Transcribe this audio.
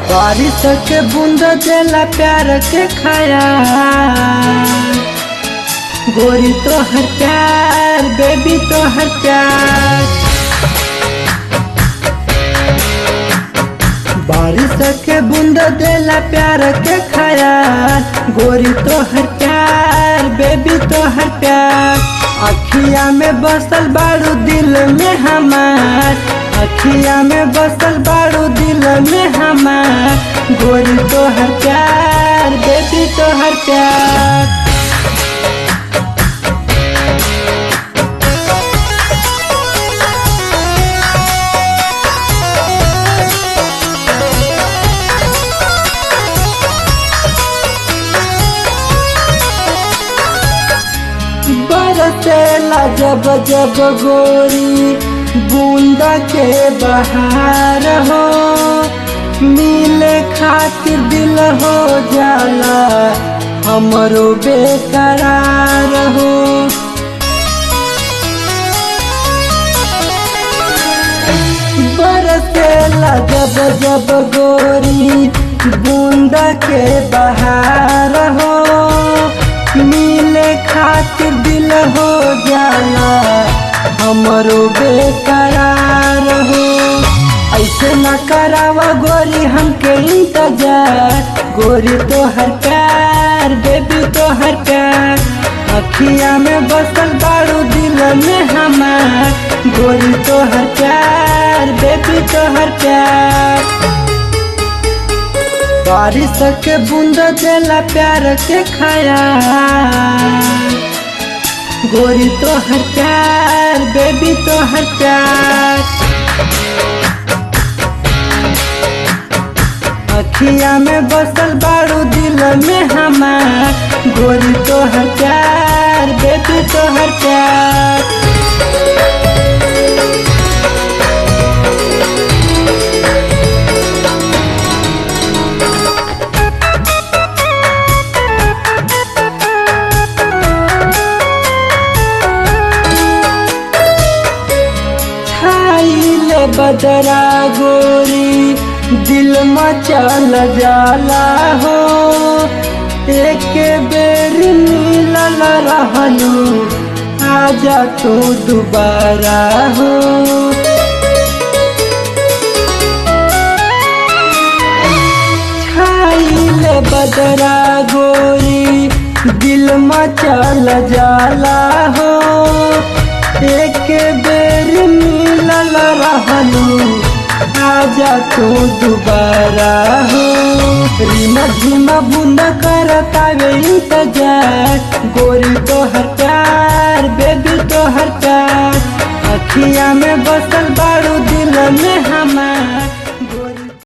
बारिश के बूंद देला प्यार के खाया, गोरी तो हर प्यार बेबी तो हर प्यार। बारिश के बूंद देला प्यार के खाया, गोरी तो हर प्यार बेबी तो हर प्यार। अखिया में बसल बारू दिल में हमार, अखिया में बसल बारू दिल में हमार। गोरी तो हर प्यार बेबी तो हर प्यार। बरसेला जब जब गोरी बूंदा के बहार हो, मिले खातिर दिल हो जाला हमरो बेकरार हो। बरसेला जब जब गोरी बूंदा के बहार हो, मिले खातिर दिल हो जाला हमरो बेकरार हो। ऐसे न करावा गोरी हमके इंतजार, गोरी तो हर प्यार बेबी तो हर प्यार। अखिया में बसल बारू दिल में हमार, गोरी तो हर प्यार बेबी तो हर प्यार। बारिश के बूंद देला प्यार के खाया, गोरी तो हर प्यार बेबी तो हर प्यार। अखिया में बसल बारू दिल में हमार, गोरी तो हर प्यार बेबी तो हर प्यार। बदरा गोरी दिल मचल जाला हो, एक बेर मिलल रहलू आजा तू दोबारा हो। छाइले बदरा गोरी दिल मचल जाला हो, एक बेर मिलल रहलू आजा तू दोबारा हो। रीमा झीमा बूंद करतावे इंतजार, गोरी तो हर प्यार बेबी तो हर प्यार। अखिया में बसल बारू दिल में हमार।